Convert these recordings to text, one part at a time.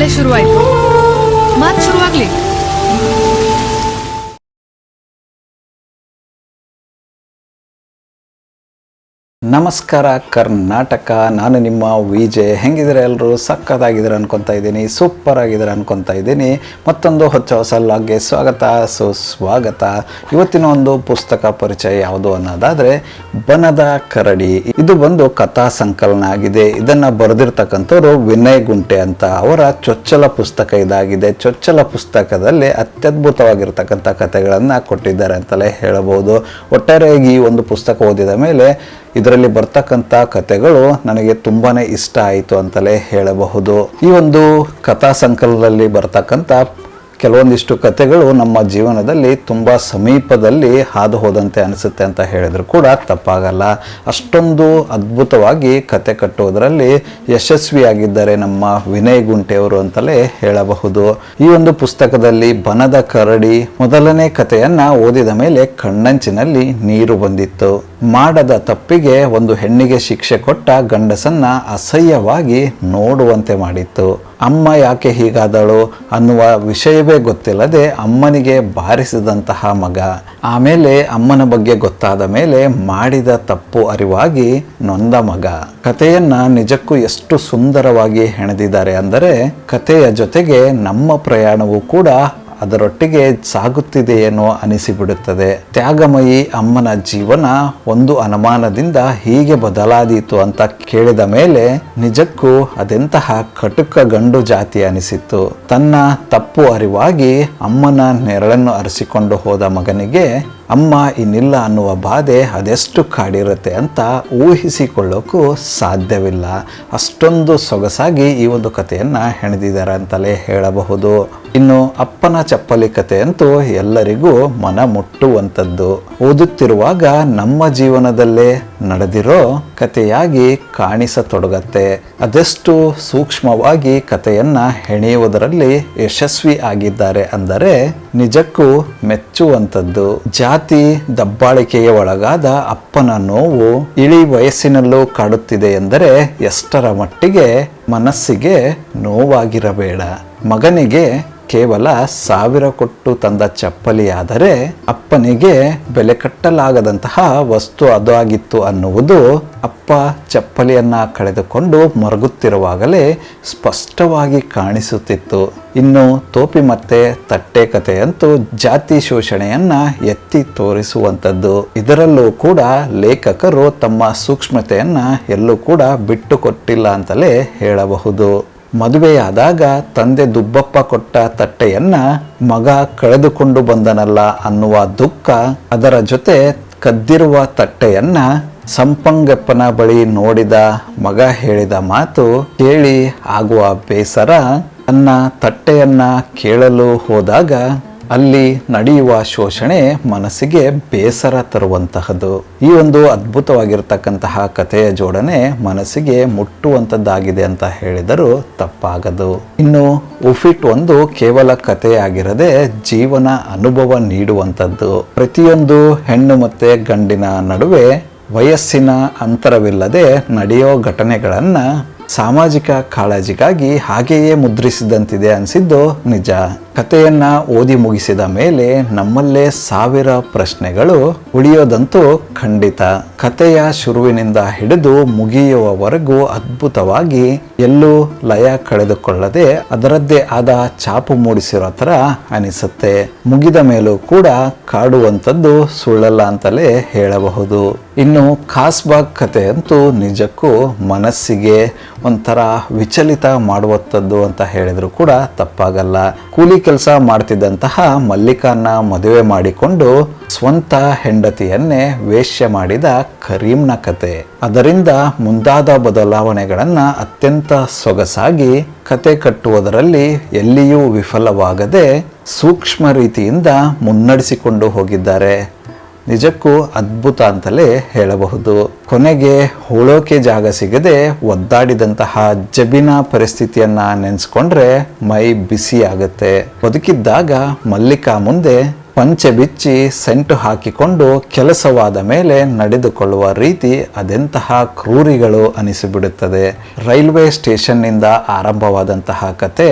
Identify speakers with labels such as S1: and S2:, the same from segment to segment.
S1: ಮಳೆ ಶುರುವಾಯ್ತು. ಮಾತು ಶುರುವಾಗ್ಲಿ.
S2: ನಮಸ್ಕಾರ ಕರ್ನಾಟಕ, ನಾನು ನಿಮ್ಮ ವಿಜಯ್. ಹೆಂಗಿದ್ರೆ ಎಲ್ಲರೂ ಸಕ್ಕತ್ತಾಗಿದ್ದಾರೆ ಅನ್ಕೊತಾ ಇದ್ದೀನಿ, ಸೂಪರ್ ಆಗಿದ್ದಾರೆ ಅನ್ಕೊತಾ ಇದ್ದೀನಿ. ಮತ್ತೊಂದು ಹೊಸ ಲಾಗ್ಗೆ ಸ್ವಾಗತ, ಸುಸ್ವಾಗತ. ಇವತ್ತಿನ ಒಂದು ಪುಸ್ತಕ ಪರಿಚಯ ಯಾವುದು ಅನ್ನೋದಾದರೆ ಬನದ ಕರಡಿ. ಇದು ಬಂದು ಕಥಾ ಸಂಕಲನ ಆಗಿದೆ. ಇದನ್ನು ಬರೆದಿರ್ತಕ್ಕಂಥವ್ರು ವಿನಯ್ ಗುಂಟೆ ಅಂತ. ಅವರ ಚೊಚ್ಚಲ ಪುಸ್ತಕ ಇದಾಗಿದೆ. ಚೊಚ್ಚಲ ಪುಸ್ತಕದಲ್ಲಿ ಅತ್ಯದ್ಭುತವಾಗಿರ್ತಕ್ಕಂಥ ಕಥೆಗಳನ್ನು ಕೊಟ್ಟಿದ್ದಾರೆ ಅಂತಲೇ ಹೇಳಬಹುದು. ಒಟ್ಟಾರೆಯಾಗಿ ಈ ಒಂದು ಪುಸ್ತಕ ಓದಿದ ಮೇಲೆ ಇದರಲ್ಲಿ ಬರ್ತಕ್ಕಂಥ ಕಥೆಗಳು ನನಗೆ ತುಂಬಾ ಇಷ್ಟ ಆಯಿತು ಅಂತಲೇ ಹೇಳಬಹುದು. ಈ ಒಂದು ಕಥಾ ಸಂಕಲನದಲ್ಲಿ ಬರ್ತಕ್ಕಂಥ ಕೆಲವೊಂದಿಷ್ಟು ಕಥೆಗಳು ನಮ್ಮ ಜೀವನದಲ್ಲಿ ತುಂಬ ಸಮೀಪದಲ್ಲಿ ಹಾದು ಹೋದಂತೆ ಅನಿಸುತ್ತೆ ಅಂತ ಹೇಳಿದ್ರು ಕೂಡ ತಪ್ಪಾಗಲ್ಲ. ಅಷ್ಟೊಂದು ಅದ್ಭುತವಾಗಿ ಕತೆ ಕಟ್ಟುವುದರಲ್ಲಿ ಯಶಸ್ವಿಯಾಗಿದ್ದಾರೆ ನಮ್ಮ ವಿನಯ್ ಗುಂಟೆಯವರು ಅಂತಲೇ ಹೇಳಬಹುದು. ಈ ಒಂದು ಪುಸ್ತಕದಲ್ಲಿ ಬನದ ಕರಡಿ ಮೊದಲನೇ ಕಥೆಯನ್ನ ಓದಿದ ಮೇಲೆ ಕಣ್ಣಂಚಿನಲ್ಲಿ ನೀರು ಬಂದಿತ್ತು. ಮಾಡದ ತಪ್ಪಿಗೆ ಒಂದು ಹೆಣ್ಣಿಗೆ ಶಿಕ್ಷೆ ಕೊಟ್ಟ ಗಂಡಸನ್ನ ಅಸಹ್ಯವಾಗಿ ನೋಡುವಂತೆ ಮಾಡಿತ್ತು. ಅಮ್ಮ ಯಾಕೆ ಹೀಗಾದಳು ಅನ್ನುವ ವಿಷಯವೇ ಗೊತ್ತಿಲ್ಲದೆ ಅಮ್ಮನಿಗೆ ಬಾರಿಸಿದಂತಹ ಮಗ. ಆಮೇಲೆ ಅಮ್ಮನ ಬಗ್ಗೆ ಗೊತ್ತಾದ ಮೇಲೆ ಮಾಡಿದ ತಪ್ಪು ಅರಿವಾಗಿ ನೊಂದ ಮಗ. ಕಥೆಯನ್ನ ನಿಜಕ್ಕೂ ಎಷ್ಟು ಸುಂದರವಾಗಿ ಹೆಣೆದಿದ್ದಾರೆ ಅಂದರೆ ಕಥೆಯ ಜೊತೆಗೆ ನಮ್ಮ ಪ್ರಯಾಣವೂ ಕೂಡ ಅದರೊಟ್ಟಿಗೆ ಸಾಗುತ್ತಿದೆಯೇನೋ ಅನಿಸಿಬಿಡುತ್ತದೆ. ತ್ಯಾಗಮಯಿ ಅಮ್ಮನ ಜೀವನ ಒಂದು ಅನುಮಾನದಿಂದ ಹೀಗೆ ಬದಲಾದೀತು ಅಂತ ಕೇಳಿದ ಮೇಲೆ ನಿಜಕ್ಕೂ ಅದೆಂತಹ ಕಟುಕ ಗಂಡು ಜಾತಿ ಅನಿಸಿತ್ತು. ತನ್ನ ತಪ್ಪು ಅರಿವಾಗಿ ಅಮ್ಮನ ನೆರಳನ್ನು ಅರಸಿಕೊಂಡು ಹೋದ ಮಗನಿಗೆ ಅಮ್ಮ ಇನ್ನಿಲ್ಲ ಅನ್ನುವ ಬಾಧೆ ಅದೆಷ್ಟು ಕಾಡಿರುತ್ತೆ ಅಂತ ಊಹಿಸಿಕೊಳ್ಳೋಕ್ಕೂ ಸಾಧ್ಯವಿಲ್ಲ. ಅಷ್ಟೊಂದು ಸೊಗಸಾಗಿ ಈ ಒಂದು ಕಥೆಯನ್ನು ಹೆಣೆದಿದ್ದಾರೆ ಅಂತಲೇ ಹೇಳಬಹುದು. ಇನ್ನು ಅಪ್ಪನ ಚಪ್ಪಲಿ ಕಥೆ ಅಂತೂ ಎಲ್ಲರಿಗೂ ಮನ ಮುಟ್ಟುವಂಥದ್ದು. ಓದುತ್ತಿರುವಾಗ ನಮ್ಮ ಜೀವನದಲ್ಲೇ ನಡೆದಿರೋ ಕಥೆಯಾಗಿ ಕಾಣಿಸತೊಡಗತ್ತೆ. ಅದೆಷ್ಟು ಸೂಕ್ಷ್ಮವಾಗಿ ಕಥೆಯನ್ನ ಹೆಣೆಯುವುದರಲ್ಲಿ ಯಶಸ್ವಿ ಆಗಿದ್ದಾರೆ ಅಂದರೆ ನಿಜಕ್ಕೂ ಮೆಚ್ಚುವಂಥದ್ದು. ಜಾತಿ ದಬ್ಬಾಳಿಕೆಗೆ ಒಳಗಾದ ಅಪ್ಪನ ನೋವು ಇಳಿ ವಯಸ್ಸಿನಲ್ಲೂ ಕಾಡುತ್ತಿದೆ ಎಂದರೆ ಎಷ್ಟರ ಮಟ್ಟಿಗೆ ಮನಸ್ಸಿಗೆ ನೋವಾಗಿರಬೇಡ. ಮಗನಿಗೆ ಕೇವಲ 1000 ಕೊಟ್ಟು ತಂದ ಚಪ್ಪಲಿಯಾದರೆ ಅಪ್ಪನಿಗೆ ಬೆಲೆ ಕಟ್ಟಲಾಗದಂತಹ ವಸ್ತು ಅದಾಗಿತ್ತು ಅನ್ನುವುದು ಅಪ್ಪ ಚಪ್ಪಲಿಯನ್ನ ಕಳೆದುಕೊಂಡು ಮರಗುತ್ತಿರುವಾಗಲೇ ಸ್ಪಷ್ಟವಾಗಿ ಕಾಣಿಸುತ್ತಿತ್ತು. ಇನ್ನು ಟೋಪಿ ಮತ್ತೆ ತಟ್ಟೆ ಕಥೆಯಂತೂ ಜಾತಿ ಶೋಷಣೆಯನ್ನ ಎತ್ತಿ ತೋರಿಸುವಂಥದ್ದು. ಇದರಲ್ಲೂ ಕೂಡ ಲೇಖಕರು ತಮ್ಮ ಸೂಕ್ಷ್ಮತೆಯನ್ನ ಎಲ್ಲೂ ಕೂಡ ಬಿಟ್ಟುಕೊಟ್ಟಿಲ್ಲ ಅಂತಲೇ ಹೇಳಬಹುದು. ಮದುವೆಯಾದಾಗ ತಂದೆ ದುಬ್ಬಪ್ಪ ಕೊಟ್ಟ ತಟ್ಟೆಯನ್ನ ಮಗ ಕಳೆದುಕೊಂಡು ಬಂದನಲ್ಲ ಅನ್ನುವ ದುಃಖ, ಅದರ ಜೊತೆ ಕದ್ದಿರುವ ತಟ್ಟೆಯನ್ನ ಸಂಪಂಗಪ್ಪನ ಬಳಿ ನೋಡಿದ ಮಗ ಹೇಳಿದ ಮಾತು ಕೇಳಿ ಆಗುವ ಬೇಸರ, ತನ್ನ ತಟ್ಟೆಯನ್ನ ಕೇಳಲು ಹೋದಾಗ ಅಲ್ಲಿ ನಡೆಯುವ ಶೋಷಣೆ ಮನಸ್ಸಿಗೆ ಬೇಸರ ತರುವಂತಹದ್ದು. ಈ ಒಂದು ಅದ್ಭುತವಾಗಿರ್ತಕ್ಕಂತಹ ಕಥೆಯ ಜೋಡಣೆ ಮನಸ್ಸಿಗೆ ಮುಟ್ಟುವಂಥದ್ದಾಗಿದೆ ಅಂತ ಹೇಳಿದರೂ ತಪ್ಪಾಗದು. ಇನ್ನು ಉಫಿಟ್ ಒಂದು ಕೇವಲ ಕಥೆಯಾಗಿರದೆ ಜೀವನ ಅನುಭವ ನೀಡುವಂಥದ್ದು. ಪ್ರತಿಯೊಂದು ಹೆಣ್ಣು ಮತ್ತೆ ಗಂಡಿನ ನಡುವೆ ವಯಸ್ಸಿನ ಅಂತರವಿಲ್ಲದೆ ನಡೆಯೋ ಘಟನೆಗಳನ್ನು ಸಾಮಾಜಿಕ ಕಾಳಜಿಗಾಗಿ ಹಾಗೆಯೇ ಮುದ್ರಿಸಿದಂತಿದೆ ಅನಿಸಿದ್ದು ನಿಜ. ಕಥೆಯನ್ನ ಓದಿ ಮುಗಿಸಿದ ಮೇಲೆ ನಮ್ಮಲ್ಲೇ 1000 ಪ್ರಶ್ನೆಗಳು ಉಳಿಯೋದಂತೂ ಖಂಡಿತ. ಕಥೆಯ ಶುರುವಿನಿಂದ ಹಿಡಿದು ಮುಗಿಯುವವರೆಗೂ ಅದ್ಭುತವಾಗಿ ಎಲ್ಲೂ ಲಯ ಕಳೆದುಕೊಳ್ಳದೆ ಅದರದ್ದೇ ಆದ ಛಾಪು ಮೂಡಿಸಿರೋ ಥರ ಅನಿಸುತ್ತೆ. ಮುಗಿದ ಮೇಲೂ ಕೂಡ ಕಾಡುವಂಥದ್ದು ಸುಳ್ಳಲ್ಲ ಅಂತಲೇ ಹೇಳಬಹುದು. ಇನ್ನು ಖಾಸ್ಬಾಗ್ ಕಥೆ ಅಂತೂ ನಿಜಕ್ಕೂ ಮನಸ್ಸಿಗೆ ಒಂಥರ ವಿಚಲಿತ ಮಾಡುವಂಥದ್ದು ಅಂತ ಹೇಳಿದ್ರು ಕೂಡ ತಪ್ಪಾಗಲ್ಲ. ಕೂಲಿ ಕೆಲಸ ಮಾಡ್ತಿದ್ದಂತಹ ಮಲ್ಲಿಕಾನ್ನ ಮದುವೆ ಮಾಡಿಕೊಂಡು ಸ್ವಂತ ಹೆಂಡತಿಯನ್ನೇ ವೇಶ್ಯ ಮಾಡಿದ ಕರೀಂನ ಕತೆ. ಅದರಿಂದ ಮುಂದಾದ ಬದಲಾವಣೆಗಳನ್ನು ಅತ್ಯಂತ ಸೊಗಸಾಗಿ ಕತೆ ಕಟ್ಟುವುದರಲ್ಲಿ ಎಲ್ಲಿಯೂ ವಿಫಲವಾಗದೆ ಸೂಕ್ಷ್ಮ ರೀತಿಯಿಂದ ಮುನ್ನಡೆಸಿಕೊಂಡು ಹೋಗಿದ್ದಾರೆ. ನಿಜಕ್ಕೂ ಅದ್ಭುತ ಅಂತಲೇ ಹೇಳಬಹುದು. ಕೊನೆಗೆ ಹೂಳೋಕೆ ಜಾಗ ಸಿಗದೆ ಒದ್ದಾಡಿದಂತಹ ಜಬಿನ ಪರಿಸ್ಥಿತಿಯನ್ನ ನೆನೆಸ್ಕೊಂಡ್ರೆ ಮೈ ಬಿಸಿ ಆಗುತ್ತೆ. ಬದುಕಿದ್ದಾಗ ಮಲ್ಲಿಕಾ ಮುಂದೆ ಪಂಚೆ ಬಿಚ್ಚಿ ಸೆಂಟು ಹಾಕಿಕೊಂಡು ಕೆಲಸವಾದ ಮೇಲೆ ನಡೆದುಕೊಳ್ಳುವ ರೀತಿ ಅದೆಂತಹ ಕ್ರೂರಿಗಳು ಅನಿಸಿಬಿಡುತ್ತದೆ. ರೈಲ್ವೆ ಸ್ಟೇಷನ್ನಿಂದ ಆರಂಭವಾದಂತಹ ಕತೆ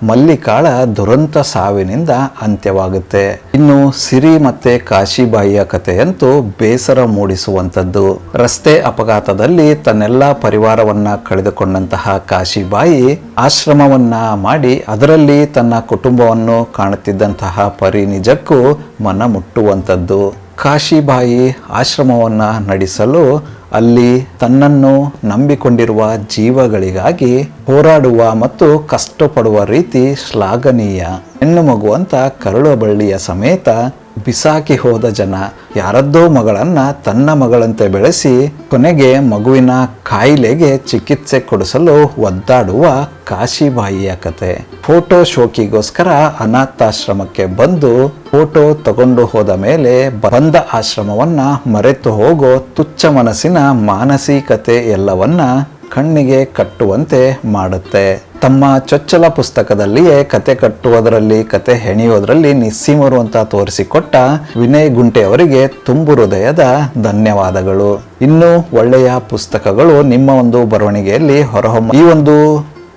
S2: ಮಲ್ಲಿಕಾಳ ದುರಂತ ಸಾವಿನಿಂದ ಅಂತ್ಯವಾಗುತ್ತೆ. ಇನ್ನು ಸಿರಿ ಮತ್ತೆ ಕಾಶಿಬಾಯಿಯ ಕಥೆಯಂತೂ ಬೇಸರ ಮೂಡಿಸುವಂಥದ್ದು. ರಸ್ತೆ ಅಪಘಾತದಲ್ಲಿ ತನ್ನೆಲ್ಲ ಪರಿವಾರವನ್ನ ಕಳೆದುಕೊಂಡಂತಹ ಕಾಶಿಬಾಯಿ ಆಶ್ರಮವನ್ನ ಮಾಡಿ ಅದರಲ್ಲಿ ತನ್ನ ಕುಟುಂಬವನ್ನು ಕಾಣುತ್ತಿದ್ದಂತಹ ಪರಿ ನಿಜಕ್ಕೂ ಮನ ಮುಟ್ಟುವಂಥದ್ದು. ಕಾಶಿಬಾಯಿ ಆಶ್ರಮವನ್ನ ನಡೆಸಲು ಅಲ್ಲಿ ತನ್ನನ್ನು ನಂಬಿಕೊಂಡಿರುವ ಜೀವಗಳಿಗಾಗಿ ಹೋರಾಡುವ ಮತ್ತು ಕಷ್ಟಪಡುವ ರೀತಿ ಶ್ಲಾಘನೀಯ. ಹೆಣ್ಣು ಮಗುವಂತ ಕರುಳು ಬಳ್ಳಿಯ ಸಮೇತ ಬಿಸಾಕಿ ಹೋದ ಜನ ಯಾರದ್ದೋ ಮಗಳನ್ನ ತನ್ನ ಮಗಳಂತೆ ಬೆಳೆಸಿ ಕೊನೆಗೆ ಮಗುವಿನ ಕಾಯಿಲೆಗೆ ಚಿಕಿತ್ಸೆ ಕೊಡಿಸಲು ಒದ್ದಾಡುವ ಕಾಶಿಬಾಯಿಯ ಕತೆ. ಫೋಟೋ ಶೋಕಿಗೋಸ್ಕರ ಅನಾಥಾಶ್ರಮಕ್ಕೆ ಬಂದು ಫೋಟೋ ತಗೊಂಡು ಹೋದ ಮೇಲೆ ಬಂದ ಆಶ್ರಮವನ್ನ ಮರೆತು ಹೋಗೋ ತುಚ್ಛ ಮನಸ್ಸಿನ ಮಾನಸಿಕತೆ ಎಲ್ಲವನ್ನ ಕಣ್ಣಿಗೆ ಕಟ್ಟುವಂತೆ ಮಾಡುತ್ತೆ. ತಮ್ಮ ಚೊಚ್ಚಲ ಪುಸ್ತಕದಲ್ಲಿಯೇ ಕತೆ ಕಟ್ಟುವುದರಲ್ಲಿ ಕತೆ ಹೆಣೆಯೋದ್ರಲ್ಲಿ ನಿಸ್ಸೀಮರು ಅಂತ ತೋರಿಸಿಕೊಟ್ಟ ವಿನಯ್ ಗುಂಟೆ ಅವರಿಗೆ ತುಂಬು ಹೃದಯದ ಧನ್ಯವಾದಗಳು. ಇನ್ನೂ ಒಳ್ಳೆಯ ಪುಸ್ತಕಗಳು ನಿಮ್ಮ ಒಂದು ಬರವಣಿಗೆಯಲ್ಲಿ ಹೊರಹೊಮ್ಮ. ಈ ಒಂದು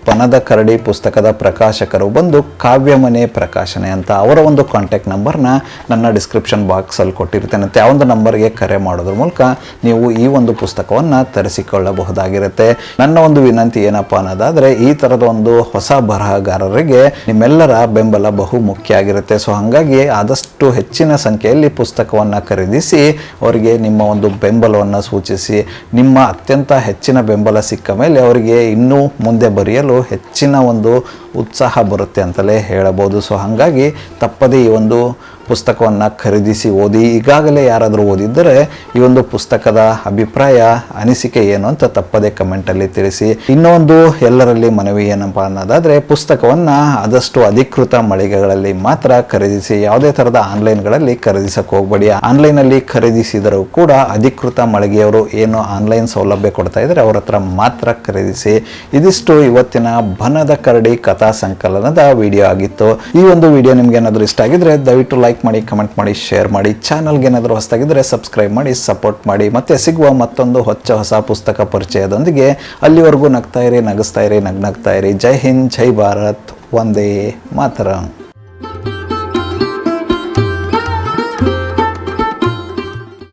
S2: ಪನದ ಕರಡಿ ಪುಸ್ತಕದ ಪ್ರಕಾಶಕರು ಬಂದು ಕಾವ್ಯಮನೆ ಪ್ರಕಾಶನೆ ಅಂತ ಅವರ ಒಂದು ಕಾಂಟ್ಯಾಕ್ಟ್ ನಂಬರ್ನ ನನ್ನ ಡಿಸ್ಕ್ರಿಪ್ಷನ್ ಬಾಕ್ಸಲ್ಲಿ ಕೊಟ್ಟಿರ್ತೇನೆ. ಆ ಒಂದು ನಂಬರ್ಗೆ ಕರೆ ಮಾಡೋದ್ರ ಮೂಲಕ ನೀವು ಈ ಒಂದು ಪುಸ್ತಕವನ್ನು ತರಿಸಿಕೊಳ್ಳಬಹುದಾಗಿರುತ್ತೆ. ನನ್ನ ಒಂದು ವಿನಂತಿ ಏನಪ್ಪ ಅನ್ನೋದಾದರೆ ಈ ಥರದ ಒಂದು ಹೊಸ ಬರಹಗಾರರಿಗೆ ನಿಮ್ಮೆಲ್ಲರ ಬೆಂಬಲ ಬಹು ಮುಖ್ಯ ಆಗಿರುತ್ತೆ. ಸೊ ಹಾಗಾಗಿ ಆದಷ್ಟು ಹೆಚ್ಚಿನ ಸಂಖ್ಯೆಯಲ್ಲಿ ಪುಸ್ತಕವನ್ನು ಖರೀದಿಸಿ ಅವರಿಗೆ ನಿಮ್ಮ ಒಂದು ಬೆಂಬಲವನ್ನು ಸೂಚಿಸಿ. ನಿಮ್ಮ ಅತ್ಯಂತ ಹೆಚ್ಚಿನ ಬೆಂಬಲ ಸಿಕ್ಕ ಮೇಲೆ ಅವರಿಗೆ ಇನ್ನೂ ಮುಂದೆ ಬರೆಯಲು ಹೆಚ್ಚಿನ ಒಂದು ಉತ್ಸಾಹ ಬರುತ್ತೆ ಅಂತಲೇ ಹೇಳಬಹುದು. ಸೊ ಹಾಗಾಗಿ ತಪ್ಪದೇ ಈ ಒಂದು ಪುಸ್ತಕವನ್ನು ಖರೀದಿಸಿ ಓದಿ. ಈಗಾಗಲೇ ಯಾರಾದರೂ ಓದಿದ್ದರೆ ಈ ಒಂದು ಪುಸ್ತಕದ ಅಭಿಪ್ರಾಯ ಅನಿಸಿಕೆ ಏನು ಅಂತ ತಪ್ಪದೇ ಕಮೆಂಟಲ್ಲಿ ತಿಳಿಸಿ. ಇನ್ನೊಂದು ಎಲ್ಲರಲ್ಲಿ ಮನವಿ ಏನಪ್ಪ ಅನ್ನೋದಾದರೆ ಪುಸ್ತಕವನ್ನು ಆದಷ್ಟು ಅಧಿಕೃತ ಮಳಿಗೆಗಳಲ್ಲಿ ಮಾತ್ರ ಖರೀದಿಸಿ. ಯಾವುದೇ ಥರದ ಆನ್ಲೈನ್ಗಳಲ್ಲಿ ಖರೀದಿಸಕ್ಕೆ ಹೋಗಬೇಡಿ. ಆನ್ಲೈನಲ್ಲಿ ಖರೀದಿಸಿದರೂ ಕೂಡ ಅಧಿಕೃತ ಮಳಿಗೆಯವರು ಏನು ಆನ್ಲೈನ್ ಸೌಲಭ್ಯ ಕೊಡ್ತಾ ಇದ್ದಾರೆ ಅವ್ರ ಹತ್ರ ಮಾತ್ರ ಖರೀದಿಸಿ. ಇದಿಷ್ಟು ಇವತ್ತಿನ ಬನದ ಕರಡಿ ಕಥಾ ಸಂಕಲನದ ವಿಡಿಯೋ ಆಗಿತ್ತು. ಈ ಒಂದು ವಿಡಿಯೋ ನಿಮ್ಗೆ ಏನಾದರೂ ಇಷ್ಟ ಆಗಿದ್ರೆ ದಯವಿಟ್ಟು ಲೈಕ್ ಮಾಡಿ, ಕಮೆಂಟ್ ಮಾಡಿ, ಶೇರ್ ಮಾಡಿ. ಚಾನಲ್ಗೆ ಏನಾದರೂ ಹೊಸದಾಗಿದ್ದರೆ ಸಬ್ಸ್ಕ್ರೈಬ್ ಮಾಡಿ, ಸಪೋರ್ಟ್ ಮಾಡಿ. ಮತ್ತೆ ಸಿಗುವ ಮತ್ತೊಂದು ಹೊಸ ಪುಸ್ತಕ ಪರಿಚಯದೊಂದಿಗೆ. ಅಲ್ಲಿವರೆಗೂ ನಗ್ತಾ ಇರಿ, ನಗಿಸ್ತಾ ಇರಿ, ನಗ್ನಗ್ತಾ ಇರಿ. ಜೈ ಹಿಂದ್, ಜೈ ಭಾರತ್, ವಂದೇ ಮಾತರಂ.